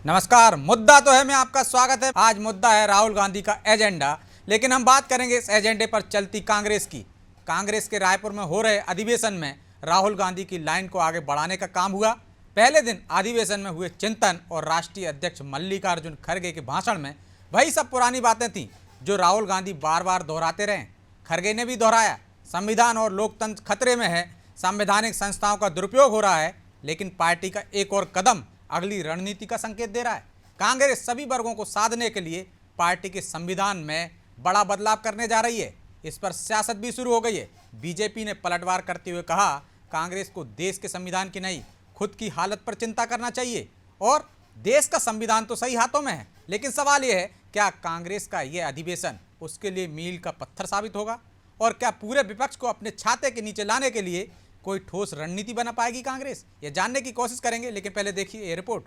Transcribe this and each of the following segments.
नमस्कार। मुद्दा तो है में आपका स्वागत है। आज मुद्दा है राहुल गांधी का एजेंडा, लेकिन हम बात करेंगे इस एजेंडे पर चलती कांग्रेस की। कांग्रेस के रायपुर में हो रहे अधिवेशन में राहुल गांधी की लाइन को आगे बढ़ाने का काम हुआ। पहले दिन अधिवेशन में हुए चिंतन और राष्ट्रीय अध्यक्ष मल्लिकार्जुन खड़गे के भाषण में वही सब पुरानी बातें थीं जो राहुल गांधी बार बार दोहराते रहे। खड़गे ने भी दोहराया, संविधान और लोकतंत्र खतरे में है, संवैधानिक संस्थाओं का दुरुपयोग हो रहा है, लेकिन पार्टी का एक और कदम अगली रणनीति का संकेत दे रहा है। कांग्रेस सभी वर्गों को साधने के लिए पार्टी के संविधान में बड़ा बदलाव करने जा रही है। इस पर सियासत भी शुरू हो गई है। बीजेपी ने पलटवार करते हुए कहा, कांग्रेस को देश के संविधान की नहीं, खुद की हालत पर चिंता करना चाहिए और देश का संविधान तो सही हाथों में है, लेकिन सवाल यह है क्या कांग्रेस का यह अधिवेशन उसके लिए मील का पत्थर साबित होगा और क्या पूरे विपक्ष को अपने छाते के नीचे लाने के लिए कोई ठोस रणनीति बना पाएगी कांग्रेस? ये जानने की कोशिश करेंगे, लेकिन पहले देखिए ये रिपोर्ट।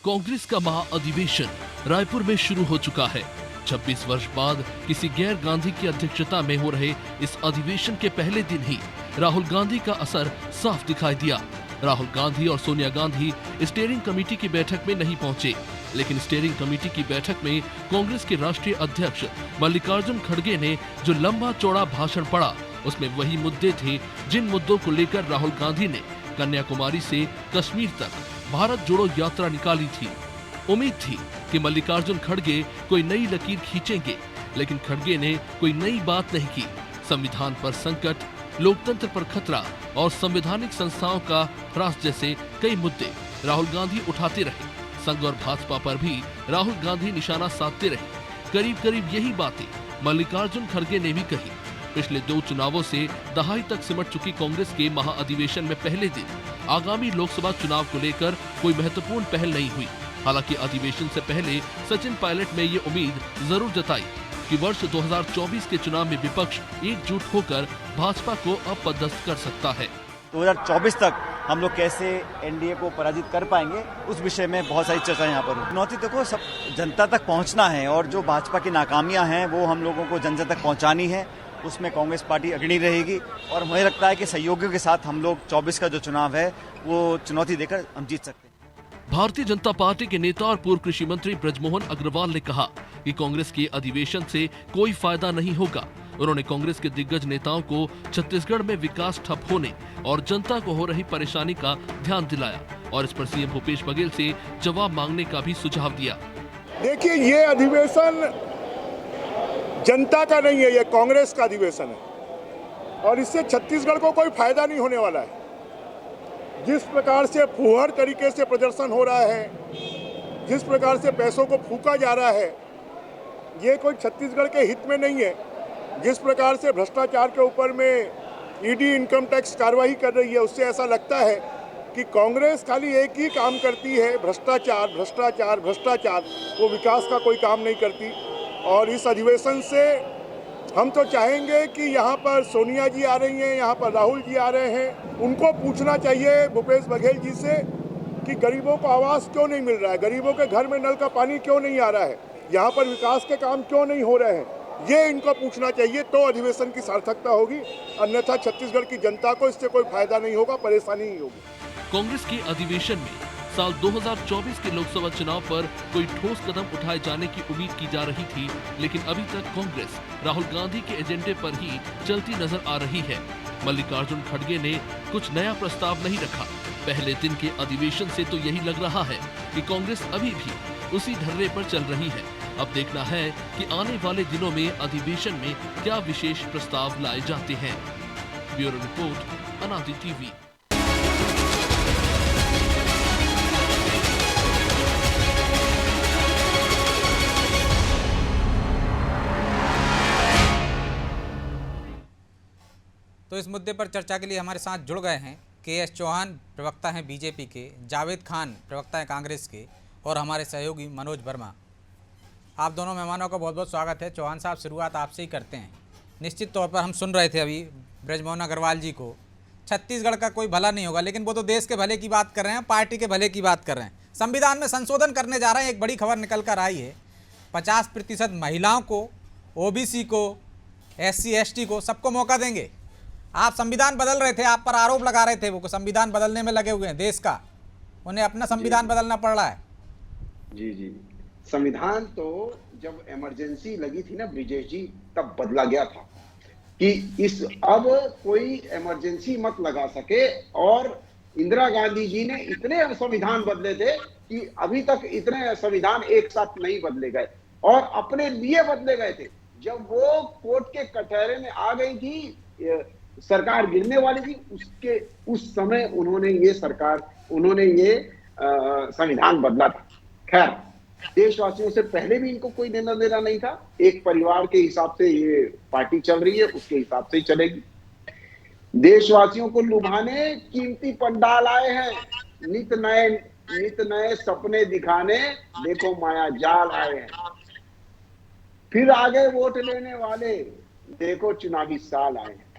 कांग्रेस का महाअधिवेशन रायपुर में शुरू हो चुका है। 26 वर्ष बाद किसी गैर गांधी की अध्यक्षता में हो रहे इस अधिवेशन के पहले दिन ही राहुल गांधी का असर साफ दिखाई दिया। राहुल गांधी और सोनिया गांधी स्टीयरिंग कमेटी की बैठक में नहीं पहुंचे, लेकिन स्टीयरिंग कमेटी की बैठक में कांग्रेस के राष्ट्रीय अध्यक्ष मल्लिकार्जुन खड़गे ने जो लंबा चौड़ा भाषण पढ़ा, उसमें वही मुद्दे थे जिन मुद्दों को लेकर राहुल गांधी ने कन्याकुमारी से कश्मीर तक भारत जोड़ो यात्रा निकाली थी। उम्मीद थी कि मल्लिकार्जुन खड़गे कोई नई लकीर खींचेंगे, लेकिन खड़गे ने कोई नई बात नहीं की। संविधान पर संकट, लोकतंत्र पर खतरा और संवैधानिक संस्थाओं का ह्रास जैसे कई मुद्दे राहुल गांधी उठाते रहे। संघ और भाजपा पर भी राहुल गांधी निशाना साधते रहे। करीब करीब यही बातें मल्लिकार्जुन खड़गे ने भी कही। पिछले 2 चुनावों से दहाई तक सिमट चुकी कांग्रेस के महाअधिवेशन में पहले दिन आगामी लोकसभा चुनाव को लेकर कोई महत्वपूर्ण पहल नहीं हुई। हालांकि अधिवेशन से पहले सचिन पायलट ने ये उम्मीद जरूर जताई कि वर्ष 2024 के चुनाव में विपक्ष एकजुट होकर भाजपा को अपदस्थ कर सकता है। 2024 तक हम लोग कैसे एनडीए को पराजित कर पाएंगे, उस विषय में बहुत सारी चर्चा यहाँ पर हुई। चुनौती को सब जनता तक पहुँचना है और जो भाजपा की नाकामियां हैं वो हम लोगों को जन जन तक पहुँचानी है। उसमें कांग्रेस पार्टी अग्रणी रहेगी और मुझे लगता है कि सहयोगियों के साथ हम लोग 24 का जो चुनाव है वो चुनौती देकर हम जीत सकते हैं। भारतीय जनता पार्टी के नेता और पूर्व कृषि मंत्री बृजमोहन अग्रवाल ने कहा कि कांग्रेस के अधिवेशन से कोई फायदा नहीं होगा। उन्होंने कांग्रेस के दिग्गज नेताओं को छत्तीसगढ़ में विकास ठप होने और जनता को हो रही परेशानी का ध्यान दिलाया और इस पर सीएम भूपेश बघेल से जवाब मांगने का भी सुझाव दिया। देखिए, ये अधिवेशन जनता का नहीं है, ये कांग्रेस का अधिवेशन है और इससे छत्तीसगढ़ को कोई फायदा नहीं होने वाला है। जिस प्रकार से फुहड़ तरीके से प्रदर्शन हो रहा है, जिस प्रकार से पैसों को फूका जा रहा है, ये कोई छत्तीसगढ़ के हित में नहीं है। जिस प्रकार से भ्रष्टाचार के ऊपर में ईडी इनकम टैक्स कार्रवाई कर रही है, उससे ऐसा लगता है कि कांग्रेस खाली एक ही काम करती है, भ्रष्टाचार भ्रष्टाचार भ्रष्टाचार, वो विकास का कोई काम नहीं करती। और इस अधिवेशन से हम तो चाहेंगे कि यहाँ पर सोनिया जी आ रही हैं, यहाँ पर राहुल जी आ रहे हैं, उनको पूछना चाहिए भूपेश बघेल जी से कि गरीबों को आवास क्यों नहीं मिल रहा है, गरीबों के घर में नल का पानी क्यों नहीं आ रहा है, यहाँ पर विकास के काम क्यों नहीं हो रहे हैं। ये इनको पूछना चाहिए, तो अधिवेशन की सार्थकता होगी। अन्यथा छत्तीसगढ़ की जनता को इससे कोई फायदा नहीं होगा, परेशानी ही होगी। कांग्रेस के अधिवेशन में साल 2024 के लोकसभा चुनाव पर कोई ठोस कदम उठाए जाने की उम्मीद की जा रही थी, लेकिन अभी तक कांग्रेस राहुल गांधी के एजेंडे पर ही चलती नजर आ रही है। मल्लिकार्जुन खड़गे ने कुछ नया प्रस्ताव नहीं रखा। पहले दिन के अधिवेशन से तो यही लग रहा है कि कांग्रेस अभी भी उसी ढर्रे पर चल रही है। अब देखना है कि आने वाले दिनों में अधिवेशन में क्या विशेष प्रस्ताव लाए जाते हैं। ब्यूरो रिपोर्ट, अनादि टीवी। तो इस मुद्दे पर चर्चा के लिए हमारे साथ जुड़ गए हैं के.एस. चौहान, प्रवक्ता हैं बीजेपी के, जावेद खान, प्रवक्ता हैं कांग्रेस के, और हमारे सहयोगी मनोज वर्मा। आप दोनों मेहमानों का बहुत बहुत स्वागत है। चौहान साहब, शुरुआत आपसे ही करते हैं। निश्चित तौर पर हम सुन रहे थे अभी बृजमोहन अग्रवाल जी को, छत्तीसगढ़ का कोई भला नहीं होगा, लेकिन वो तो देश के भले की बात कर रहे हैं, पार्टी के भले की बात कर रहे हैं। संविधान में संशोधन करने जा रहे हैं। एक बड़ी खबर निकल कर आई है, 50% महिलाओं को, ओबीसी को, SC ST को, सबको मौका देंगे। आप संविधान बदल रहे थे, आप पर आरोप लगा रहे थे वो संविधान बदलने में लगे हुए हैं देश का, उन्हें अपना संविधान बदलना पड़ रहा है। जी, संविधान तो जब इमरजेंसी लगी थी ना ब्रिजेश जी, तब बदला गया था कि अब कोई इमरजेंसी मत लगा सके। और इंदिरा गांधी जी ने इतने संविधान बदले थे कि अभी तक इतने संविधान एक साथ नहीं बदले गए, और अपने लिए बदले गए थे। जब वो कोर्ट के कटहरे में आ गई थी, सरकार गिरने वाली थी, उस समय उन्होंने ये संविधान बदला था। खैर, देशवासियों से पहले भी इनको कोई लेना देना नहीं था। एक परिवार के हिसाब से ये पार्टी चल रही है, उसके हिसाब से ही चलेगी। देशवासियों को लुभाने कीमती पंडाल आए हैं, नित नए सपने दिखाने, देखो माया जाल आए हैं। फिर आगे वोट लेने वाले, देखो चुनावी साल आए हैं।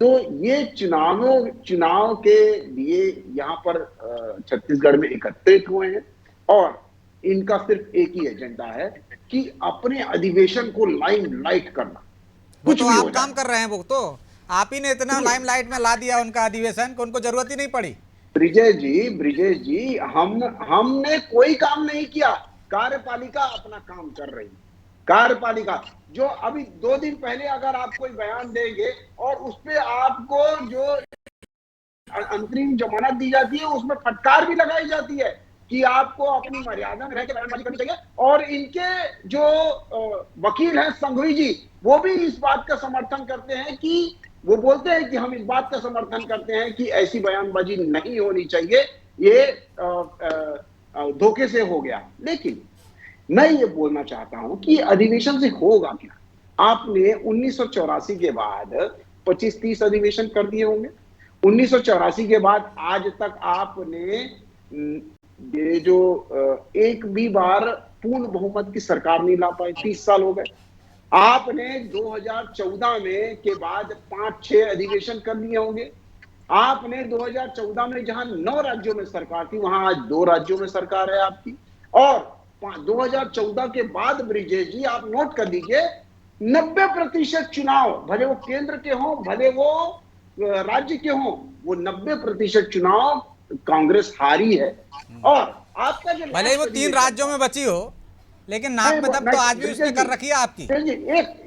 तो ये चुनाव के लिए यहाँ पर छत्तीसगढ़ में एकत्रित हुए हैं, और इनका सिर्फ एक ही एजेंडा है कि अपने अधिवेशन को लाइमलाइट करना। वो तो आप काम कर रहे हैं, वो तो आप ही ने इतना लाइमलाइट में ला दिया उनका अधिवेशन, को उनको जरूरत ही नहीं पड़ी। ब्रिजेश जी, हमने कोई काम नहीं किया। कार्यपालिका अपना काम कर रही है। कार्यपालिका जो अभी 2 दिन पहले अगर आप कोई बयान देंगे और उस पे आपको जो अंतरिम जमानत दी जाती है, उसमें फटकार भी लगाई जाती है कि आपको अपनी मर्यादा में रह के बयानबाजी करनी चाहिए। और इनके जो वकील हैं संघवी जी, वो भी इस बात का समर्थन करते हैं कि वो बोलते हैं कि हम इस बात का समर्थन करते हैं कि ऐसी बयानबाजी नहीं होनी चाहिए, ये धोखे से हो गया। लेकिन मैं ये बोलना चाहता हूं कि अधिवेशन से होगा क्या? आपने 1984 के बाद 25-30 अधिवेशन कर दिए होंगे। 1984 के बाद आज तक आपने ये जो एक भी बार पूर्ण बहुमत की सरकार नहीं ला पाई। 30 साल हो गए। आपने 2014 में के बाद 5-6 अधिवेशन कर लिए होंगे। आपने 2014 में जहां 9 राज्यों में सरकार थी, वहां आज 2 राज्यों में सरकार है आपकी। और 2014 के बाद ब्रिजेश जी, आप नोट कर लीजिए, 90% चुनाव, भले वो केंद्र के हों, भले वो राज्य के हों, वो 90% चुनाव कांग्रेस हारी है। और आपका जो भले वो 3 राज्यों में बची हो, लेकिन नाक में दम तो आज भी उसने कर रखी है आपकी।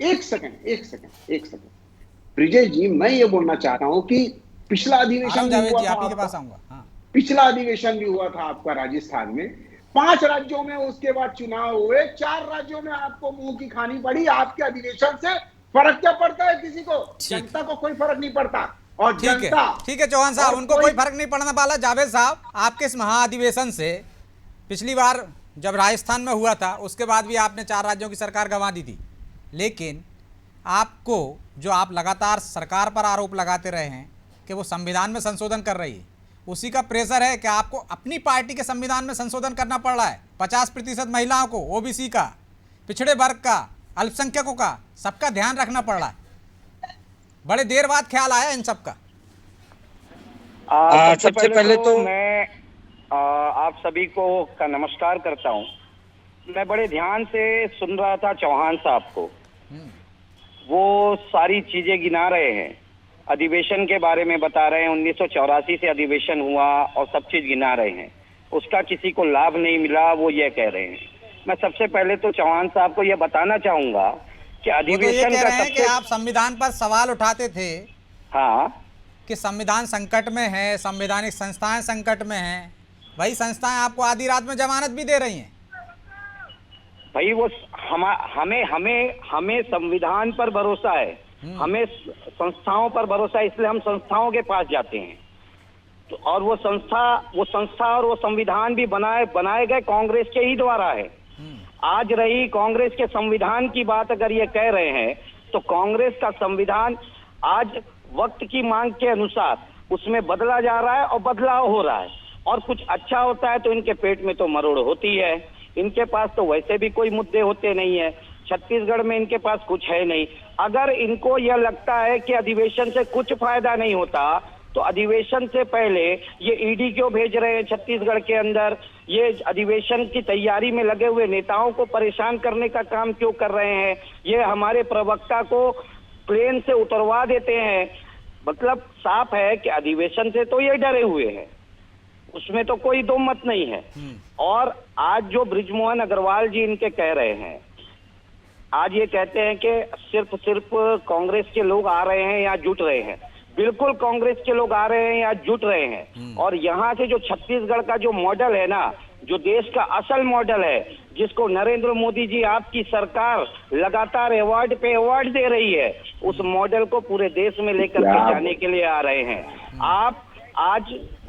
एक सेकंड ब्रिजेश जी, मैं ये बोलना चाहता हूं कि पिछला अधिवेशन भी हुआ था, आपके पास आऊंगा। हाँ। पिछला अधिवेशन भी हुआ था आपका राजस्थान में। 5 राज्यों में उसके बाद चुनाव हुए, 4 राज्यों में आपको मुंह की खानी पड़ी। आपके अधिवेशन से फर्क क्या पड़ता है किसी को? जनता को कोई फर्क नहीं पड़ता। और ठीक है चौहान साहब, उनको कोई फर्क नहीं पड़ने वाला। जावेद साहब, आपके इस महाअधिवेशन से पिछली बार जब राजस्थान में हुआ था, उसके बाद भी आपने 4 राज्यों की सरकार गंवा दी थी। लेकिन आपको, जो आप लगातार सरकार पर आरोप लगाते रहे हैं कि वो संविधान में संशोधन कर रही है, उसी का प्रेशर है कि आपको अपनी पार्टी के संविधान में संशोधन करना पड़ रहा है। 50% महिलाओं को, ओबीसी का, पिछड़े वर्ग का, अल्पसंख्यकों का, सबका ध्यान रखना पड़ रहा है। बड़े देर बाद ख्याल आया इन सब का। सबसे पहले तो मैं आप सभी को का नमस्कार करता हूं। मैं बड़े ध्यान से सुन रहा था चौहान साहब को, वो सारी चीजें गिना रहे हैं, अधिवेशन के बारे में बता रहे हैं। 1984 से अधिवेशन हुआ और सब चीज गिना रहे हैं। उसका किसी को लाभ नहीं मिला, वो ये कह रहे हैं। मैं सबसे पहले तो चौहान साहब को यह बताना चाहूंगा कि अधिवेशन का सबसे, आप संविधान पर सवाल उठाते थे, हाँ, कि संविधान संकट में है, संवैधानिक संस्थाएं संकट में हैं। वही संस्थाएं आपको आधी रात में जमानत भी दे रही हैं। भाई वो हमें संविधान पर भरोसा है, हमें संस्थाओं पर भरोसा है, इसलिए हम संस्थाओं के पास जाते हैं। तो और वो संस्था और वो संविधान भी बनाए गए कांग्रेस के ही द्वारा है। आज रही कांग्रेस के संविधान की बात अगर ये कह रहे हैं, तो कांग्रेस का संविधान आज वक्त की मांग के अनुसार उसमें बदला जा रहा है और बदलाव हो रहा है। और कुछ अच्छा होता है तो इनके पेट में तो मरोड़ होती है। इनके पास तो वैसे भी कोई मुद्दे होते नहीं है। छत्तीसगढ़ में इनके पास कुछ है नहीं। अगर इनको यह लगता है कि अधिवेशन से कुछ फायदा नहीं होता, तो अधिवेशन से पहले ये ईडी क्यों भेज रहे हैं छत्तीसगढ़ के अंदर? ये अधिवेशन की तैयारी में लगे हुए नेताओं को परेशान करने का काम क्यों कर रहे हैं? ये हमारे प्रवक्ता को प्लेन से उतरवा देते हैं। मतलब साफ है कि अधिवेशन से तो ये डरे हुए हैं, उसमें तो कोई दो मत नहीं है। और आज जो बृजमोहन अग्रवाल जी इनके कह रहे हैं, आज ये कहते हैं कि सिर्फ कांग्रेस के लोग आ रहे हैं या जुट रहे हैं। बिल्कुल कांग्रेस के लोग आ रहे हैं या जुट रहे हैं। और यहाँ से जो छत्तीसगढ़ का जो मॉडल है ना, जो देश का असल मॉडल है, जिसको नरेंद्र मोदी जी आपकी सरकार लगातार अवार्ड पे अवार्ड दे रही है, उस मॉडल को पूरे देश में लेकर के जाने के लिए आ रहे हैं। आप आज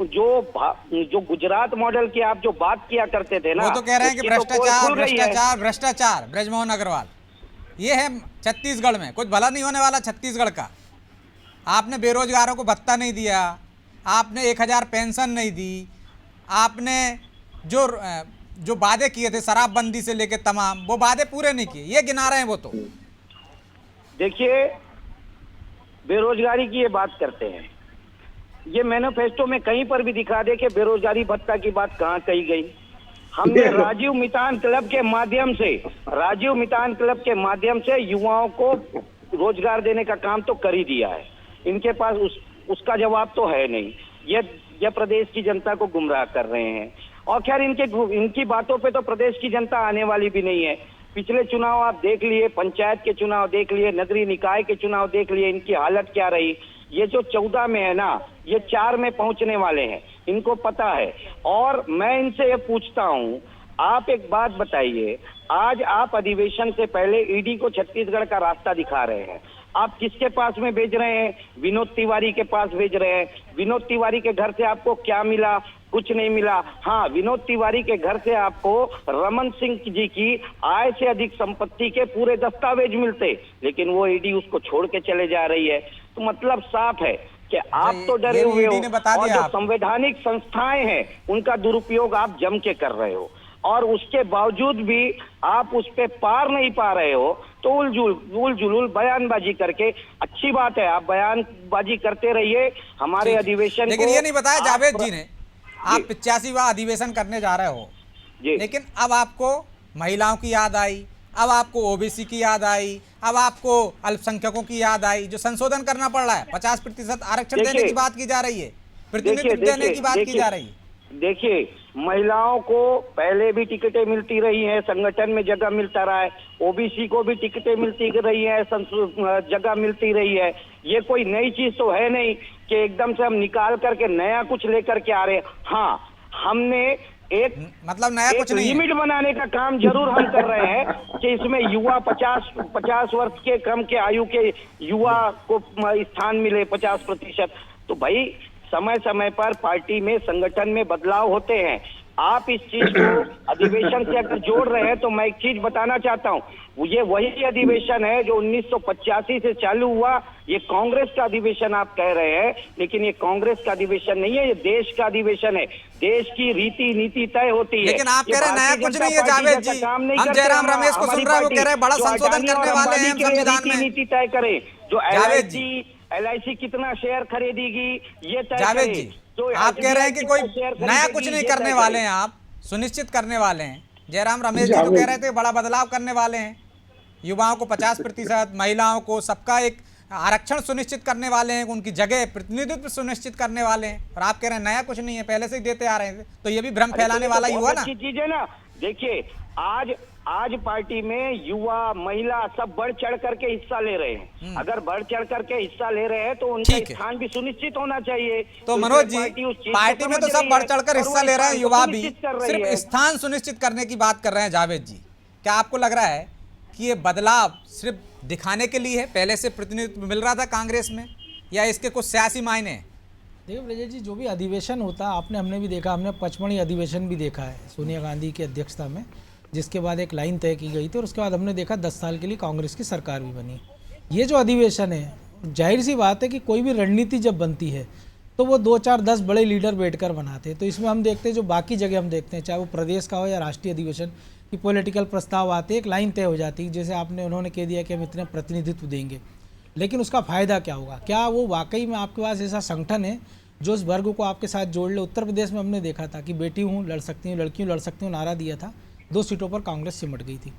जो गुजरात मॉडल की आप जो बात किया करते थे ना, वो तो कह रहे हैं कि उसकी तो पोल खुल गई है। भ्रष्टाचार बृजमोहन अग्रवाल, ये है छत्तीसगढ़ में कुछ भला नहीं होने वाला छत्तीसगढ़ का। आपने बेरोजगारों को भत्ता नहीं दिया, आपने 1000 पेंशन नहीं दी, आपने जो वादे किए थे शराबबंदी से लेके तमाम, वो वादे पूरे नहीं किए, ये गिना रहे हैं वो तो। देखिए, बेरोजगारी की ये बात करते हैं, ये मैनिफेस्टो में कहीं पर भी दिखा दे कि बेरोजगारी भत्ता की बात कहाँ कही गई। हमने राजीव मितान क्लब के माध्यम से युवाओं को रोजगार देने का काम तो कर ही दिया है। इनके पास उसका जवाब तो है नहीं। ये प्रदेश की जनता को गुमराह कर रहे हैं। और खैर इनकी बातों पे तो प्रदेश की जनता आने वाली भी नहीं है। पिछले चुनाव आप देख लिए, पंचायत के चुनाव देख लिए, नगरीय निकाय के चुनाव देख लिए, इनकी हालत क्या रही। ये जो 14 में है ना, ये 4 में पहुंचने वाले हैं, इनको पता है। और मैं इनसे ये पूछता हूं, आप एक बात बताइए, आज आप अधिवेशन से पहले ईडी को छत्तीसगढ़ का रास्ता दिखा रहे हैं, आप किसके पास में भेज रहे हैं? विनोद तिवारी के पास भेज रहे हैं। विनोद तिवारी के घर से आपको क्या मिला? कुछ नहीं मिला। हाँ, विनोद तिवारी के घर से आपको रमन सिंह जी की आय से अधिक संपत्ति के पूरे दस्तावेज मिलते, लेकिन वो ईडी उसको छोड़ के चले जा रही है। तो मतलब साफ है कि आप तो डरे हुए हो, और जो संवैधानिक संस्थाएं हैं उनका दुरुपयोग आप जम के कर रहे हो, और उसके बावजूद भी आप उस पे पार नहीं पा रहे हो। तो उल जुलूल बयानबाजी करके, अच्छी बात है, आप बयानबाजी करते रहिए हमारे अधिवेशन। लेकिन ये नहीं बताया जावेद जी ने, आप 85वां अधिवेशन करने जा रहे हो, लेकिन अब आपको महिलाओं की याद आई, अब आपको ओबीसी की याद आई, अब आपको अल्पसंख्यकों की याद आई, जो संशोधन करना पड़ रहा है। 50% आरक्षण देने की बात की जा रही है, प्रतिनिधित्व देने की बात की जा रही है। देखिए, महिलाओं को पहले भी टिकटें मिलती रही हैं, संगठन में जगह मिलता रहा है, ओबीसी को भी टिकटें मिलती रही है, जगह मिलती रही है। ये कोई नई चीज तो है नहीं कि एकदम से हम निकाल करके नया कुछ लेकर के आ रहे हैं। हाँ, हमने एक नया कुछ नहीं, लिमिट बनाने का काम जरूर हम कर रहे हैं कि इसमें युवा 50 वर्ष के क्रम के आयु के युवा को स्थान मिले 50%। तो भाई समय समय पर पार्टी में, संगठन में बदलाव होते हैं। आप इस चीज को अधिवेशन से अगर जोड़ रहे हैं तो मैं एक चीज बताना चाहता हूँ, ये वही अधिवेशन है जो 1985 से चालू हुआ। ये कांग्रेस का अधिवेशन आप कह रहे हैं, लेकिन ये कांग्रेस का अधिवेशन नहीं है, ये देश का अधिवेशन है। देश की रीति नीति तय होती है। लेकिन आप कह रहे हैं नया कुछ नहीं है जावेद जी। हम जयराम रमेश को सुन रहे हैं, वो कह रहे हैं बड़ा संशोधन करने वाले हैं संविधान में। नीति तय करें, जो LIC कितना शेयर खरीदेगी ये तय जावेद जी, आप कह रहे हैं कि कोई नया कुछ नहीं करने वाले हैं, आप सुनिश्चित करने वाले हैं। जयराम रमेश जी तो कह रहे थे बड़ा बदलाव करने वाले हैं, युवाओं को 50%, महिलाओं को सबका एक आरक्षण सुनिश्चित करने वाले हैं, उनकी जगह प्रतिनिधित्व सुनिश्चित करने वाले हैं। और आप कह रहे हैं नया कुछ नहीं है, पहले से ही देते आ रहे हैं। तो ये भी भ्रम फैलाने वाला ही हुआ ना। चीज है ना। देखिए, आज पार्टी में युवा, महिला सब बढ़ चढ़ करके हिस्सा ले रहे हैं। अगर बढ़ चढ़ करके हिस्सा ले रहे हैं तो उनका स्थान भी सुनिश्चित होना चाहिए। तो मनोज जी, पार्टी में तो सब बढ़ चढ़ कर हिस्सा ले रहे हैं, युवा भी, सिर्फ स्थान सुनिश्चित करने की बात कर रहे हैं। जावेद जी, क्या आपको लग रहा है कि ये बदलाव सिर्फ दिखाने के लिए है? पहले से प्रतिनिधित्व मिल रहा था कांग्रेस में, या इसके कुछ सियासी मायने हैं? देखिए ब्रजेश जी, जो भी अधिवेशन होता है हमने भी देखा, हमने पचमढ़ी अधिवेशन भी देखा है सोनिया गांधी की अध्यक्षता में, जिसके बाद एक लाइन तय की गई थी, और उसके बाद हमने देखा 10 साल के लिए कांग्रेस की सरकार भी बनी। ये जो अधिवेशन है, जाहिर सी बात है कि कोई भी रणनीति जब बनती है तो वो 2, 4, 10 बड़े लीडर बैठकर बनाते हैं। तो इसमें हम देखते हैं, जो बाकी जगह हम देखते हैं, चाहे वो प्रदेश का हो या राष्ट्रीय अधिवेशन की, पॉलिटिकल प्रस्ताव आते हैं, एक लाइन तय हो जाती है, जैसे उन्होंने कह दिया कि हम इतने प्रतिनिधित्व देंगे। लेकिन उसका फ़ायदा क्या होगा? क्या वो वाकई में आपके पास ऐसा संगठन है जो उस वर्ग को आपके साथ जोड़ ले? उत्तर प्रदेश में हमने देखा था कि बेटी हूँ लड़ सकती हूँ, लड़की हूँ लड़ सकती हूँ नारा दिया था, 2 सीटों पर कांग्रेस सिमट गई थी।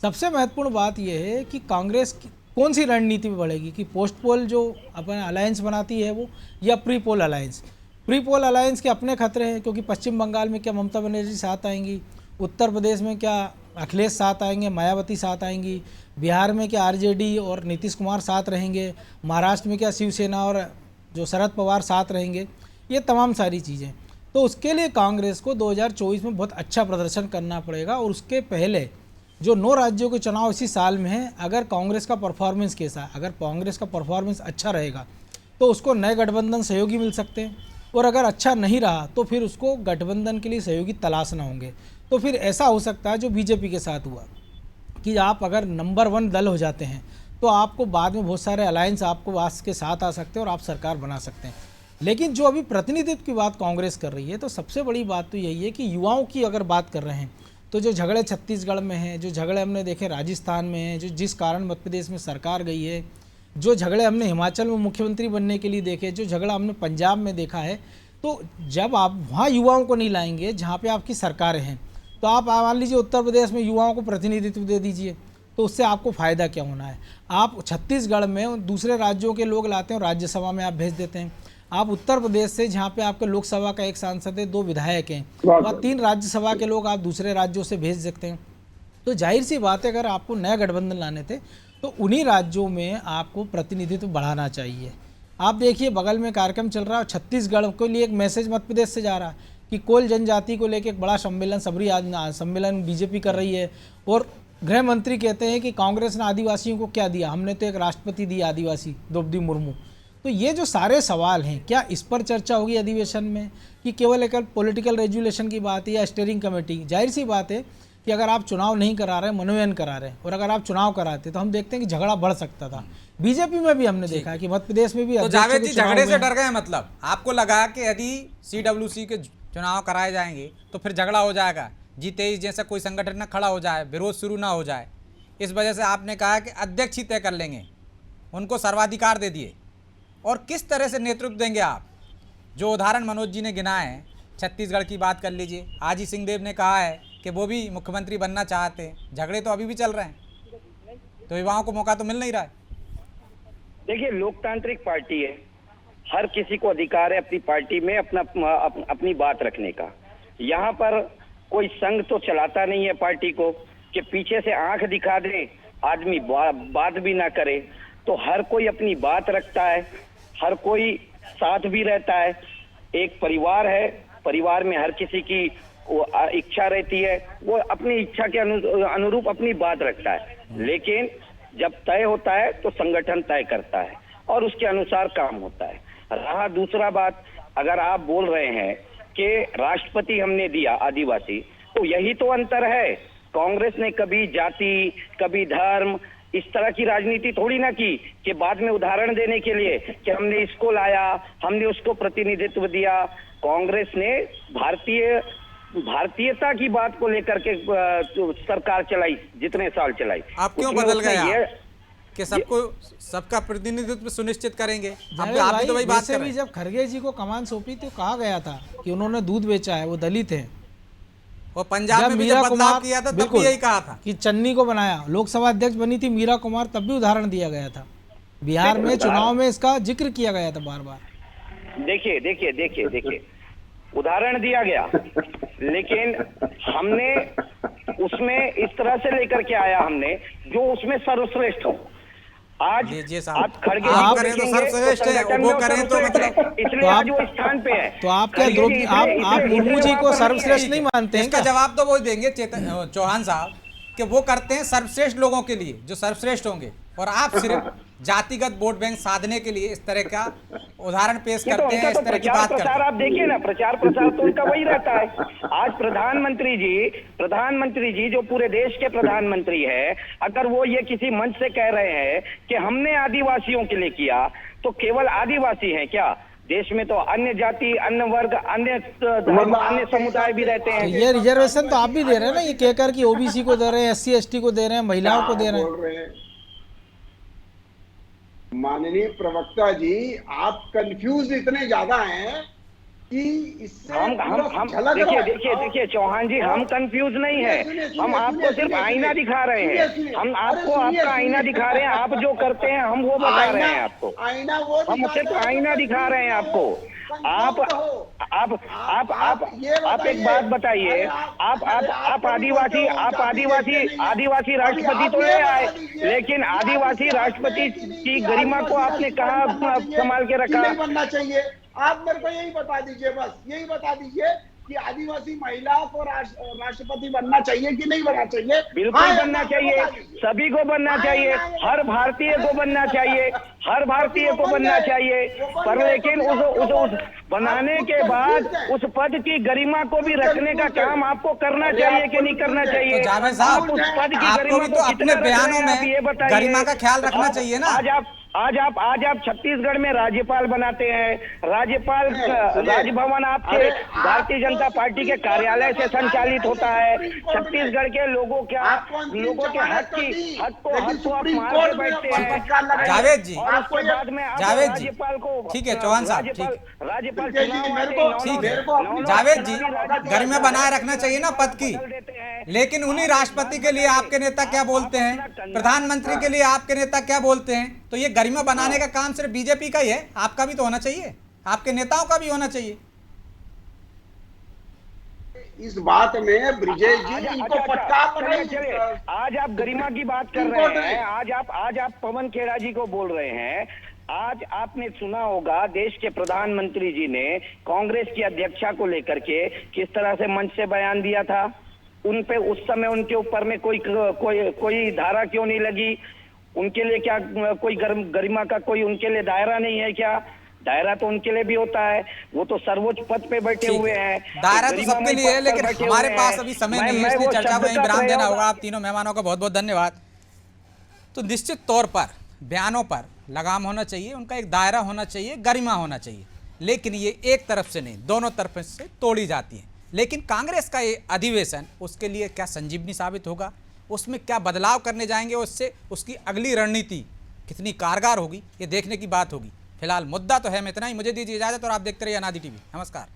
सबसे महत्वपूर्ण बात यह है कि कांग्रेस कौन सी रणनीति में बढ़ेगी, कि पोस्ट पोल जो अपना अलायंस बनाती है वो, या pre poll alliance. Pre poll alliance के अपने खतरे हैं, क्योंकि पश्चिम बंगाल में क्या ममता बनर्जी साथ आएंगी, उत्तर प्रदेश में क्या अखिलेश साथ आएंगे, मायावती साथ आएंगी, बिहार में क्या आरजेडी और नीतीश कुमार साथ रहेंगे, महाराष्ट्र में क्या शिवसेना और जो शरद पवार साथ रहेंगे, ये तमाम सारी चीज़ें। तो उसके लिए कांग्रेस को 2024 में बहुत अच्छा प्रदर्शन करना पड़ेगा। और उसके पहले जो 9 राज्यों के चुनाव इसी साल में हैं, अगर कांग्रेस का परफॉर्मेंस कैसा है, अगर कांग्रेस का परफॉर्मेंस अच्छा रहेगा तो उसको नए गठबंधन सहयोगी मिल सकते हैं, और अगर अच्छा नहीं रहा तो फिर उसको गठबंधन के लिए सहयोगी तलाशना होंगे। तो फिर ऐसा हो सकता है जो बीजेपी के साथ हुआ, कि आप अगर नंबर 1 दल हो जाते हैं तो आपको बाद में बहुत सारे अलायंस आपको वास के साथ आ सकते हैं और आप सरकार बना सकते हैं। लेकिन जो अभी प्रतिनिधित्व की बात कांग्रेस कर रही है, तो सबसे बड़ी बात तो यही है कि युवाओं की अगर बात कर रहे हैं तो जो झगड़े छत्तीसगढ़ में हैं, जो झगड़े हमने देखे राजस्थान में हैं, जो जिस कारण मध्य प्रदेश में सरकार गई है, जो झगड़े हमने हिमाचल में मुख्यमंत्री बनने के लिए देखे, जो झगड़ा हमने पंजाब में देखा है, तो जब आप वहाँ युवाओं को नहीं लाएंगे जहाँ पे आपकी सरकारें हैं, तो आप मान लीजिए उत्तर प्रदेश में युवाओं को प्रतिनिधित्व दे दीजिए, तो उससे आपको फ़ायदा क्या होना है? आप छत्तीसगढ़ में दूसरे राज्यों के लोग लाते हैं और राज्यसभा में आप भेज देते हैं। आप उत्तर प्रदेश से जहाँ पे आपके लोकसभा का 1 सांसद है, 2 विधायक हैं, वहाँ 3 राज्यसभा के लोग आप दूसरे राज्यों से भेज सकते हैं। तो जाहिर सी बात है, अगर आपको नया गठबंधन लाने थे तो उन्हीं राज्यों में आपको प्रतिनिधित्व बढ़ाना चाहिए। आप देखिए बगल में कार्यक्रम चल रहा है, छत्तीसगढ़ के लिए एक मैसेज मध्य प्रदेश से जा रहा है कि कोल जनजाति को लेकर एक बड़ा सम्मेलन, सबरी सम्मेलन बीजेपी कर रही है। और गृह मंत्री कहते हैं कि कांग्रेस ने आदिवासियों को क्या दिया, हमने तो एक राष्ट्रपति दिया आदिवासी द्रौपदी मुर्मू। तो ये जो सारे सवाल हैं, क्या इस पर चर्चा होगी अधिवेशन में, कि केवल एक पॉलिटिकल रेजुलेशन की बात है या स्टीयरिंग कमेटी? जाहिर सी बात है कि अगर आप चुनाव नहीं करा रहे, मनोनयन करा रहे, और अगर आप चुनाव कराते तो हम देखते हैं कि झगड़ा बढ़ सकता था। बीजेपी में भी हमने देखा है कि मध्य प्रदेश में भी तो जावेद जी झगड़े से डर गए, मतलब आपको लगा कि यदि CWC के चुनाव कराए जाएंगे तो फिर झगड़ा हो जाएगा, G23 जैसा कोई संगठन न खड़ा हो जाए, विरोध शुरू ना हो जाए, इस वजह से आपने कहा कि अध्यक्ष ही तय कर लेंगे, उनको सर्वाधिकार दे दिए। और किस तरह से नेतृत्व देंगे आप? जो उदाहरण मनोज जी ने गिनाए हैं, छत्तीसगढ़ की बात कर लीजिए, आज ही सिंहदेव ने कहा है कि वो भी मुख्यमंत्री बनना चाहते हैं, झगड़े तो अभी भी चल रहे हैं, तो युवाओं को मौका तो मिल नहीं रहा है। देखिए, लोकतांत्रिक पार्टी है, हर किसी को अधिकार है अपनी पार्टी में अपनी बात रखने का। यहाँ पर कोई संघ तो चलाता नहीं है पार्टी को कि पीछे से आंख दिखा दे आदमी बात भी ना करे। तो हर कोई अपनी बात रखता है, हर कोई साथ भी रहता है। एक परिवार है, परिवार में हर किसी की इच्छा रहती है, वो अपनी इच्छा के अनुरूप अपनी बात रखता है। लेकिन जब तय होता है तो संगठन तय करता है और उसके अनुसार काम होता है। रहा दूसरा बात, अगर आप बोल रहे हैं कि राष्ट्रपति हमने दिया आदिवासी, तो यही तो अंतर है। कांग्रेस ने कभी जाति, कभी धर्म, इस तरह की राजनीति थोड़ी ना की कि बाद में उदाहरण देने के लिए कि हमने इसको लाया, हमने उसको प्रतिनिधित्व दिया। कांग्रेस ने भारतीयता की बात को लेकर के सरकार चलाई, जितने साल चलाई। आप क्यों बदल गए आप कि सबका प्रतिनिधित्व सुनिश्चित करेंगे? आप भी तो वही बात कर रहे हैं। जब खरगे जी को कमान सौंपी तो कहा गया था कि उन्होंने दूध बेचा है, वो दलित हैं। और पंजाब में भी जब बदलाव किया था तब भी यही कहा था कि चन्नी को बनाया, लोकसभा अध्यक्ष बनी थी मीरा कुमार, तब भी उदाहरण दिया गया था। बिहार में चुनाव में इसका जिक्र किया गया था बार बार। देखिए उदाहरण दिया गया, लेकिन हमने उसमें इस तरह से लेकर के आया हमने जो उसमें सर्वश्रेष्ठ हो। आज आप खड़गे आप करें तो सर्वश्रेष्ठ है, वो करें तो मतलब इसलिए आज वो स्थान पे है। तो आप क्या आप मुर्मू जी को सर्वश्रेष्ठ नहीं मानते हैं? इसका जवाब तो वो देंगे चौहान साहब कि वो करते हैं सर्वश्रेष्ठ लोगों के लिए जो सर्वश्रेष्ठ होंगे, और आप सिर्फ जातिगत वोट बैंक साधने के लिए इस तरह का उदाहरण पेश करते हैं, इस तरह की बात करते हैं। आप देखिए ना, प्रचार प्रसार तो उनका वही रहता है। आज प्रधानमंत्री जी जो पूरे देश के प्रधानमंत्री है, अगर वो ये किसी मंच से कह रहे हैं कि हमने आदिवासियों के लिए किया, तो केवल आदिवासी हैं क्या? देश में तो अन्य जाति, अन्य वर्ग, अन्य धर्म, अन्य समुदाय भी रहते हैं। ये रिजर्वेशन तो आप भी दे रहे हैं ना, ये कहकर कि ओबीसी को दे रहे हैं, SC ST को दे रहे हैं, महिलाओं को दे रहे हैं। माननीय प्रवक्ता जी, आप कंफ्यूज इतने ज्यादा हैं कि इससे हम झलक रहा है। देखिए चौहान जी, हम कंफ्यूज नहीं है। हम आपको सिर्फ आईना दिखा रहे हैं। हम आपको आपका आईना दिखा रहे हैं। आप जो करते हैं हम वो बता रहे हैं आपको। आईना वो हम सिर्फ आईना दिखा रहे हैं आपको। आप एक बात बताइए। आप आदिवासी राष्ट्रपति तो ले आए, लेकिन आदिवासी राष्ट्रपति की गरिमा को आपने कहाँ संभाल के रखा? नहीं बनना चाहिए। आप मेरे को यही बता दीजिए, बस यही बता दीजिए कि आदिवासी महिला को राष्ट्रपति बनना चाहिए कि नहीं बनना चाहिए? बिल्कुल बनना चाहिए, सभी को बनना चाहिए, हर भारतीय को बनना चाहिए, हर भारतीय को बनना चाहिए। पर लेकिन उस बनाने के बाद उस पद की गरिमा को भी रखने का काम आपको करना चाहिए कि नहीं करना चाहिए? तो जावेद साहब, उस पद की आपको गरिमा भी तो को कितना अपने रख रहे हैं बयानों आप ये में बताइए। गरिमा का ख्याल रखना चाहिए ना। आज आप छत्तीसगढ़ में राज्यपाल बनाते हैं। राज्यपाल राजभवन आपके भारतीय जनता पार्टी के कार्यालय से संचालित होता है। छत्तीसगढ़ के लोगों के हक को आप मार के बैठते हैं। जावेद जी, और उसके बाद में आप जावेद जी, राज्यपाल को ठीक है चौहान साहब, ठीक राज्यपाल ठीक है जावेद जी, गरिमा बनाए रखना चाहिए ना पद की। लेकिन उन्हीं राष्ट्रपति के लिए आपके नेता क्या बोलते हैं, प्रधानमंत्री के लिए आपके नेता क्या बोलते हैं? तो ये गरिमा बनाने का काम सिर्फ बीजेपी का ही है? आपका भी तो होना चाहिए, आपके नेताओं का भी होना चाहिए। इस बात में ब्रिजेश जी इनको फटकार चलिए, आज आप गरिमा की बात कर रहे हैं। आज आप पवन खेड़ा जी को बोल रहे हैं। आज आपने सुना होगा देश के प्रधानमंत्री जी ने कांग्रेस की अध्यक्षा को लेकर के किस तरह से मंच से बयान दिया था। उन पे उस समय उनके ऊपर में कोई धारा क्यों नहीं लगी? उनके लिए क्या कोई गरिमा का कोई उनके लिए दायरा नहीं है क्या? दायरा तो उनके लिए भी होता है, वो तो सर्वोच्च पद पे बैठे हुए हैं। दायरा तो सबके लिए है, लेकिन हमारे पास अभी समय नहीं है, इसलिए चर्चा को यहीं विराम देना होगा। आप तीनों मेहमानों का बहुत बहुत धन्यवाद। तो निश्चित तौर पर बयानों पर लगाम होना चाहिए, उनका एक दायरा होना चाहिए, गरिमा होना चाहिए, लेकिन ये एक तरफ से नहीं, दोनों तरफ से तोड़ी जाती है। लेकिन कांग्रेस का ये अधिवेशन उसके लिए क्या संजीवनी साबित होगा, उसमें क्या बदलाव करने जाएंगे, उससे उसकी अगली रणनीति कितनी कारगर होगी, ये देखने की बात होगी। फिलहाल मुद्दा तो है, मैं इतना ही। मुझे दीजिए इजाजत और आप देखते रहिए अनादि टीवी। नमस्कार।